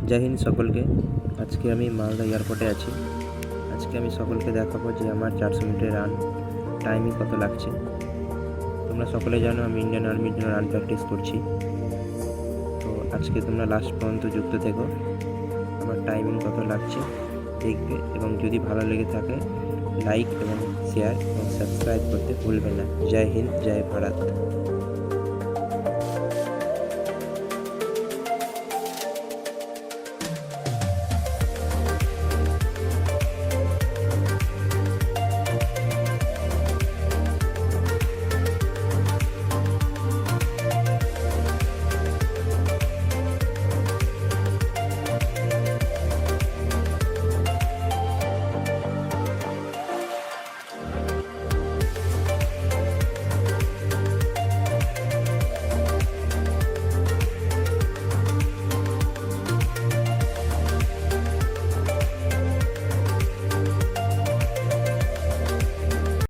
জয় হিন্দ সকলকে। আজকে আমি মালদা এয়ারপোর্টে আছি। আজকে আমি সকলকে দেখাবো যে আমার 400 মিটার রান টাইমিং কত লাগছে। তোমরা সকলে জানো আমি ইন্ডিয়ান আর্মির জন্য রান প্র্যাকটিস করছি। তো আজকে তোমরা লাস্ট পর্যন্ত যুক্ত থেকো, আমার টাইমিং কত লাগছে দেখবে, এবং যদি ভালো লেগে থাকে লাইক এবং শেয়ার এবং সাবস্ক্রাইব করতে ভুলবে না। জয় হিন্দ, জয় ভারত।